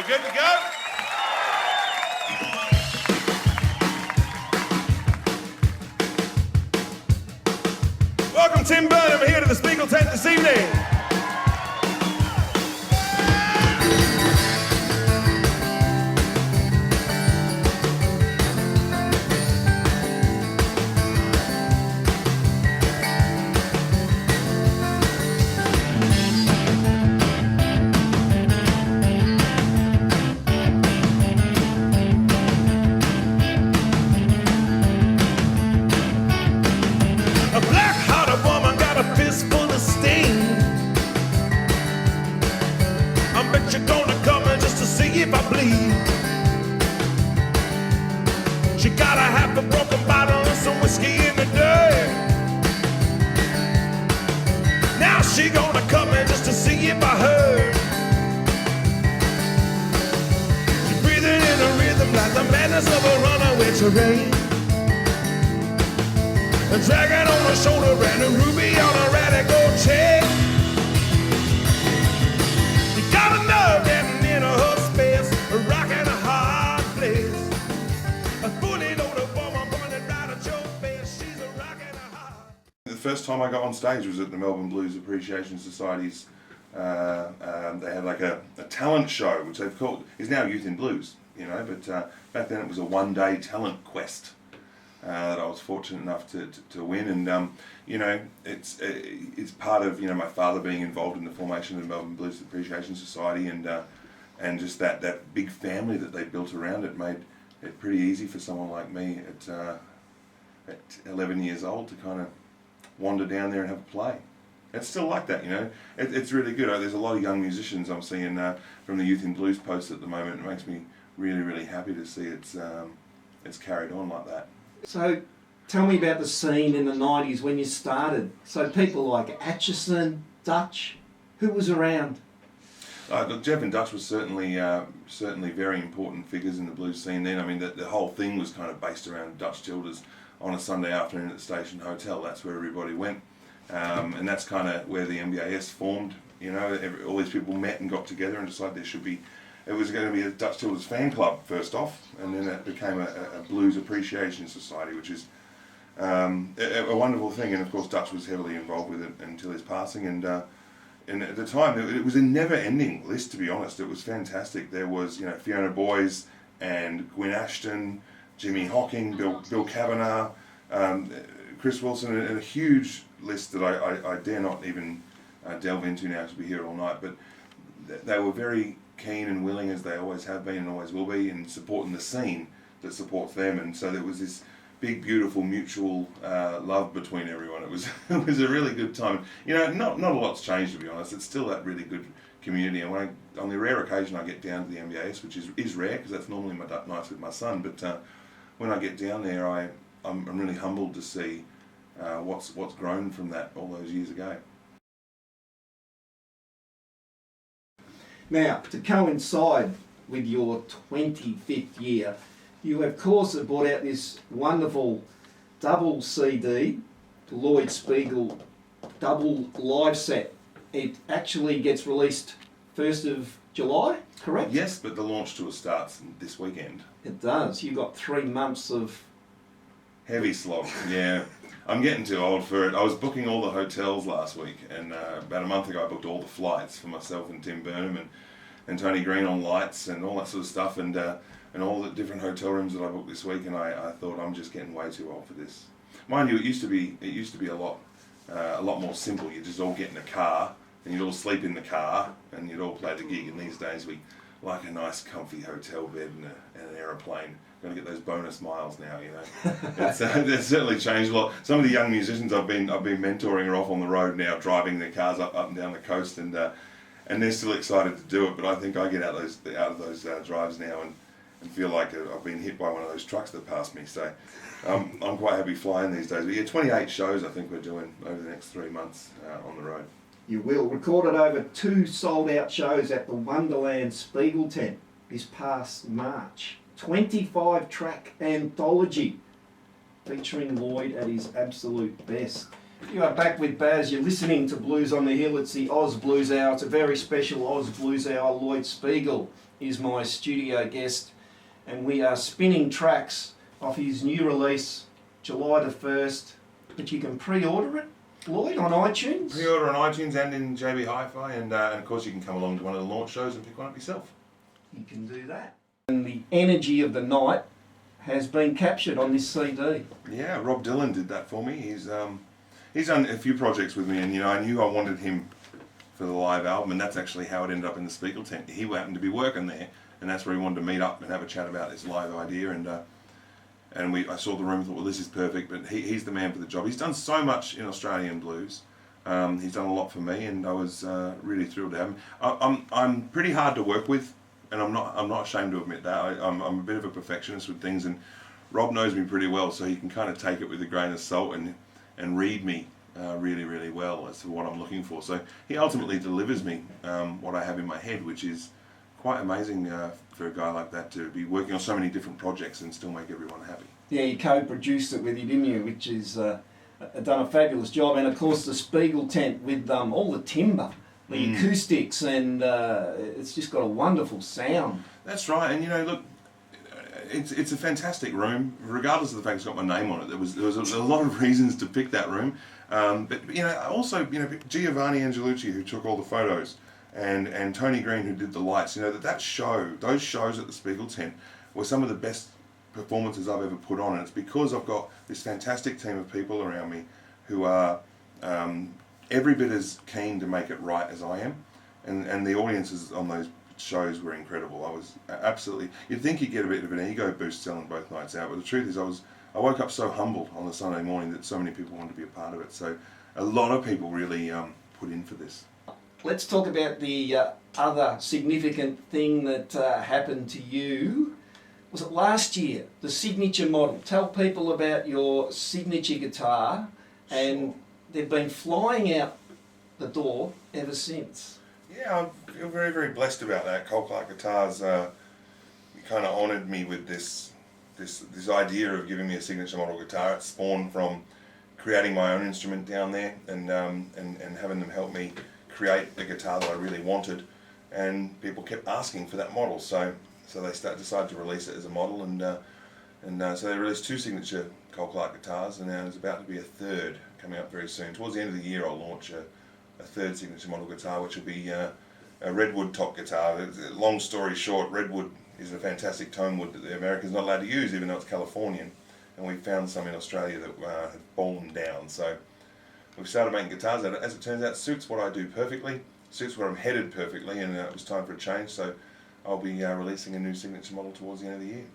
We're good to go? Welcome, Tim Burnham, here to the Spiegel tent this evening. A black-hearted woman got a fistful of steam. I bet you're gonna come in just to see if I bleed. She got a half a broken bottle and some whiskey in the dirt. Now she gonna come in just to see if I hurt. She's breathing in a rhythm like the madness of a runaway terrain. A dragon on her shoulder and a ruby on her radical chain. You got a nerve getting in a hot space, a rock and a hard place. A fully loaded woman pointed right at your face. She's a rock and a hard. The first time I got on stage was at the Melbourne Blues Appreciation Society's. They had like a talent show, which they've called, is now Youth in Blues, you know, but back then it was a one-day talent quest. That I was fortunate enough to win, and you know, it's part of, you know, my father being involved in the formation of the Melbourne Blues Appreciation Society, and just that big family that they built around it made it pretty easy for someone like me at 11 years old to kind of wander down there and have a play. It's still like that, you know. It's really good. There's a lot of young musicians I'm seeing from the Youth in Blues post at the moment. It makes me really happy to see it's carried on like that. So, tell me about the scene in the 90s when you started. So people like Atchison, Dutch, who was around? Look, Jeff and Dutch was certainly very important figures in the blues scene then. I mean, the whole thing was kind of based around Dutch Childers on a Sunday afternoon at the Station Hotel. That's where everybody went. And that's kind of where the MBAS formed. You know, all these people met and got together and decided there should be. It was going to be a Dutch Childers fan club first off, and then it became a Blues Appreciation Society, which is a wonderful thing. And of course, Dutch was heavily involved with it until his passing. And at the time, it was a never-ending list. To be honest, it was fantastic. There was, you know, Fiona Boyes and Gwyn Ashton, Jimmy Hocking, Bill Kavanagh, Chris Wilson, and a huge list that I dare not even delve into now because we'll be here all night. But they were very keen and willing, as they always have been and always will be, in supporting the scene that supports them. And so there was this big, beautiful, mutual love between everyone. It was a really good time. You know, not a lot's changed, to be honest. It's still that really good community. And when on the rare occasion I get down to the MBAS, which is rare because that's normally my nights with my son, but when I get down there, I'm really humbled to see what's grown from that all those years ago. Now, to coincide with your 25th year, you of course have brought out this wonderful double CD, Lloyd Spiegel double live set. It actually gets released 1st of July, correct? Yes, but the launch tour starts this weekend. It does. You've got 3 months of... Heavy slog, yeah. I'm getting too old for it. I was booking all the hotels last week, and about a month ago I booked all the flights for myself and Tim Burnham and Tony Green on lights and all that sort of stuff, and all the different hotel rooms that I booked this week, and I thought I'm just getting way too old for this. Mind you, it used to be a lot more simple. You just all get in a car and you'd all sleep in the car and you'd all play the gig. And these days we like a nice, comfy hotel bed and an aeroplane. Got to get those bonus miles now, you know. It's certainly changed a lot. Some of the young musicians I've been mentoring are off on the road now, driving their cars up and down the coast, and they're still excited to do it. But I think I get out of those drives now and feel like I've been hit by one of those trucks that passed me. So I'm quite happy flying these days. But yeah, 28 shows I think we're doing over the next 3 months on the road. You will. Recorded over 2 sold-out shows at the Wonderland Spiegel tent this past March. 25-track anthology featuring Lloyd at his absolute best. You are back with Baz. You're listening to Blues on the Hill. It's the Oz Blues Hour. It's a very special Oz Blues Hour. Lloyd Spiegel is my studio guest, and we are spinning tracks off his new release, July the 1st, but you can pre-order it, Lloyd, on iTunes? Pre-order on iTunes and in JB Hi-Fi, and of course you can come along to one of the launch shows and pick one up yourself. You can do that. And the energy of the night has been captured on this CD. Yeah, Rob Dylan did that for me. He's done a few projects with me, and I knew I wanted him for the live album, and that's actually how it ended up in the Spiegel tent. He happened to be working there, and that's where he wanted to meet up and have a chat about this live idea. And I saw the room and thought, well, this is perfect. But he's the man for the job. He's done so much in Australian blues. He's done a lot for me, and I was really thrilled to have him. I'm pretty hard to work with, and I'm not ashamed to admit that. I'm a bit of a perfectionist with things, and Rob knows me pretty well, so he can kind of take it with a grain of salt and read me really, really well as to what I'm looking for. So he ultimately delivers me what I have in my head, which is quite amazing for a guy like that to be working on so many different projects and still make everyone happy. Yeah, you co-produced it with you, didn't you? Which is done a fabulous job, and of course the Spiegel tent with all the timber, the acoustics, and it's just got a wonderful sound. That's right, and look, it's a fantastic room, regardless of the fact it's got my name on it. There was a lot of reasons to pick that room, but also Giovanni Angelucci, who took all the photos, and Tony Green, who did the lights. Those shows at the Spiegel tent were some of the best performances I've ever put on, and it's because I've got this fantastic team of people around me who are every bit as keen to make it right as I am, and the audiences on those shows were incredible. I was absolutely, you'd think you'd get a bit of an ego boost selling both nights out, but the truth is I woke up so humbled on the Sunday morning that so many people wanted to be a part of it. So a lot of people really put in for this. Let's talk about the other significant thing that happened to you. Was it last year? The signature model. Tell people about your signature guitar, and they've been flying out the door ever since. Yeah, I feel very, very blessed about that. Cole Clark Guitars kind of honoured me with this idea of giving me a signature model guitar. It spawned from creating my own instrument down there and having them help me create a guitar that I really wanted, and people kept asking for that model. So they decided to release it as a model, and so they released 2 signature Cole Clark guitars, and there's about to be a third coming up very soon. Towards the end of the year, I'll launch a third signature model guitar, which will be a redwood top guitar. Long story short, redwood is a fantastic tone wood that the Americans are not allowed to use, even though it's Californian, and we found some in Australia that have fallen down. So we've started making guitars that, as it turns out, suits what I do perfectly, suits where I'm headed perfectly, and it was time for a change. So I'll be releasing a new signature model towards the end of the year.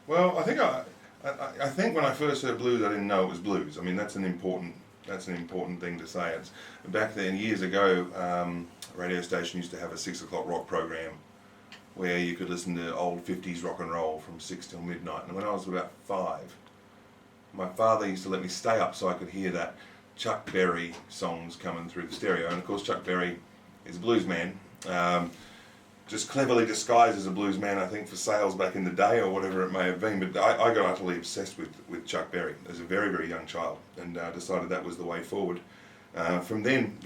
Well, I think when I first heard blues, I didn't know it was blues. I mean, that's an important thing to say. It's back then, years ago, a radio station used to have a 6 o'clock rock program where you could listen to old 50s rock and roll from 6 till midnight. And when I was about 5, my father used to let me stay up so I could hear that Chuck Berry songs coming through the stereo. And of course, Chuck Berry is a blues man, just cleverly disguised as a blues man, I think, for sales back in the day or whatever it may have been. But I got utterly obsessed with Chuck Berry as a very, very young child, and decided that was the way forward. From then,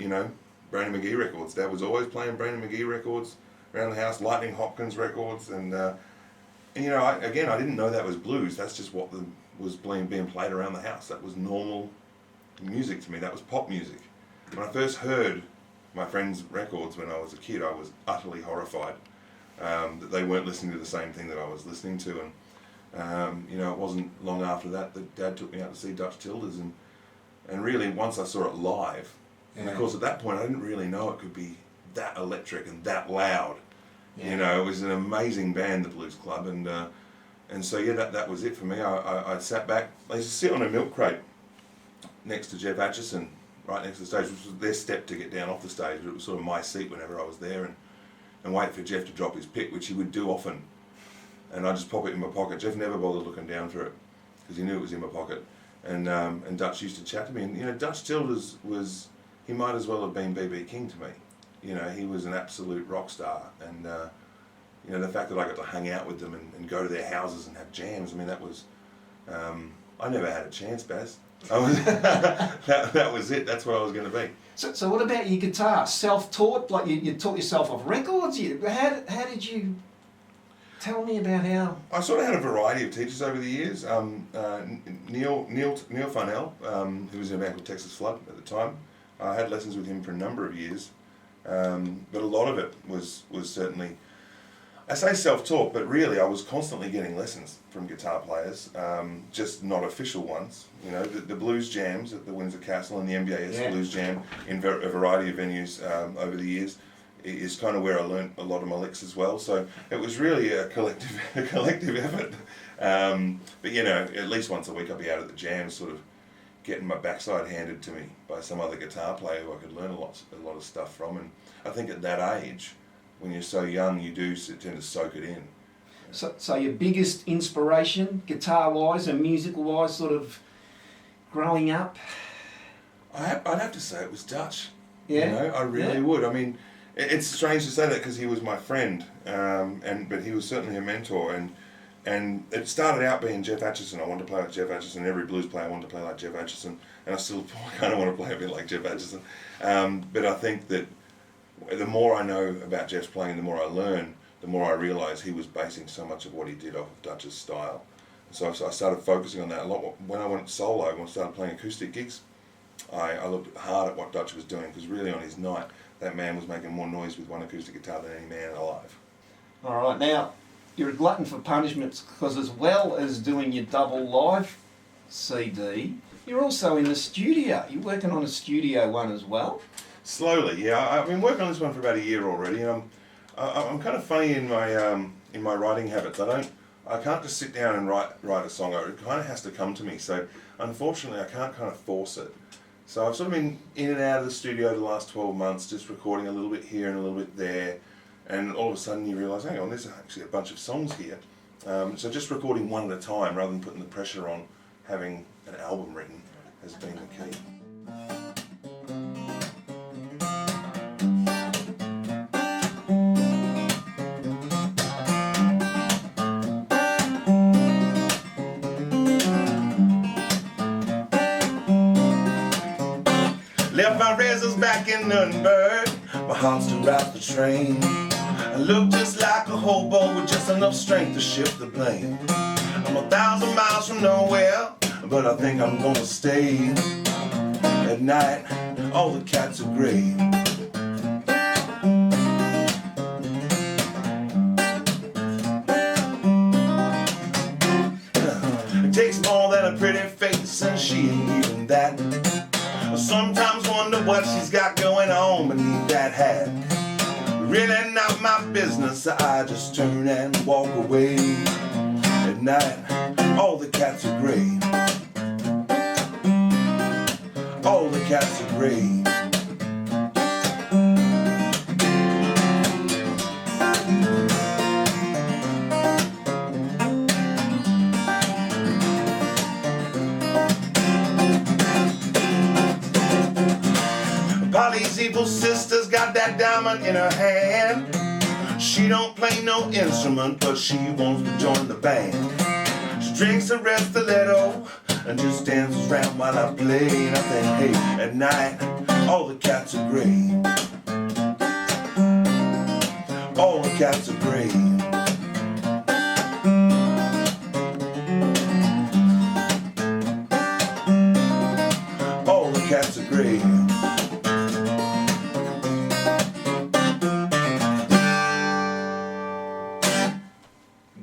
Brandon McGee records. Dad was always playing Brandon McGee records around the house, Lightning Hopkins records, and I didn't know that was blues. That's just what was being played around the house. That was normal music to me. That was pop music. When I first heard my friends' records when I was a kid, I was utterly horrified that they weren't listening to the same thing that I was listening to. And it wasn't long after that Dad took me out to see Dutch Tilders, and really once I saw it live, and of course at that point I didn't really know it could be that electric and that loud. It was an amazing band, the Blues Club, and so that was it for me. I sat back. I used to sit on a milk crate next to Jeff Atchison, right next to the stage, which was their step to get down off the stage, but it was sort of my seat whenever I was there, and wait for Jeff to drop his pick, which he would do often, and I'd just pop it in my pocket. Jeff never bothered looking down for it, because he knew it was in my pocket, and Dutch used to chat to me, and Dutch Tilders he might as well have been B.B. King to me. He was an absolute rock star, and the fact that I got to hang out with them and go to their houses and have jams, I mean, that was, I never had a chance, Baz. That was it. That's what I was going to be. So what about your guitar? Self-taught? Like you taught yourself off records? How did you... Tell me about how... I sort of had a variety of teachers over the years. Neil Farnell, who was in a band called Texas Flood at the time. I had lessons with him for a number of years. But a lot of it was certainly... I say self-taught, but really I was constantly getting lessons from guitar players, just not official ones. You know, the blues jams at the Windsor Castle and the MBAS Blues Jam in a variety of venues over the years is kind of where I learnt a lot of my licks as well. So it was really a collective effort. But you know, at least once a week I'd be out at the jam, sort of getting my backside handed to me by some other guitar player who I could learn a lot of stuff from. And I think at that age, when you're so young, you do tend to soak it in. So your biggest inspiration, guitar-wise and musical-wise, sort of growing up? I'd have to say it was Dutch. Yeah. You know, I really would. I mean, it's strange to say that because he was my friend, but he was certainly a mentor. And it started out being Jeff Atchison. I wanted to play like Jeff Atchison. Every blues player wanted to play like Jeff Atchison, and I still kind of want to play a bit like Jeff Atchison. But I think that the more I know about Jeff's playing, the more I learn, the more I realise he was basing so much of what he did off of Dutch's style. So I started focusing on that a lot. When I went solo, when I started playing acoustic gigs, I looked hard at what Dutch was doing, because really on his night, that man was making more noise with one acoustic guitar than any man alive. All right, now, you're a glutton for punishments, because as well as doing your double live CD, you're also in the studio. You're working on a studio one as well. Slowly, yeah. I've been working on this one for about a year already, and I'm kind of funny in my writing habits. I can't just sit down and write a song. It kind of has to come to me. So unfortunately, I can't kind of force it. So I've sort of been in and out of the studio the last 12 months, just recording a little bit here and a little bit there, and all of a sudden you realise, hang on, there's actually a bunch of songs here. So just recording one at a time rather than putting the pressure on having an album written has been the key. Left my razors back in Nuremberg, my heart's still rides the train. I look just like a hobo with just enough strength to shift the blame. I'm 1,000 miles from nowhere, but I think I'm gonna stay. At night, all the cats are grey. It takes more than a pretty face, and she ain't even that. I sometimes wonder what she's got going on beneath that hat. Really not my business, so I just turn and walk away. At night, all the cats are grey. All the cats are grey. Polly's evil sister's got that diamond in her hand. She don't play no instrument, but she wants to join the band. She drinks a red stiletto and just dances around while I play. And I think, hey, at night, all the cats are grey. All the cats are grey. All the cats are grey.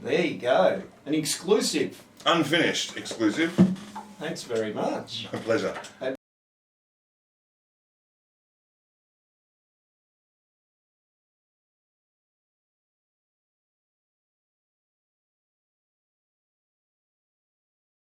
There you go. An exclusive. Unfinished exclusive. Thanks very much. My pleasure.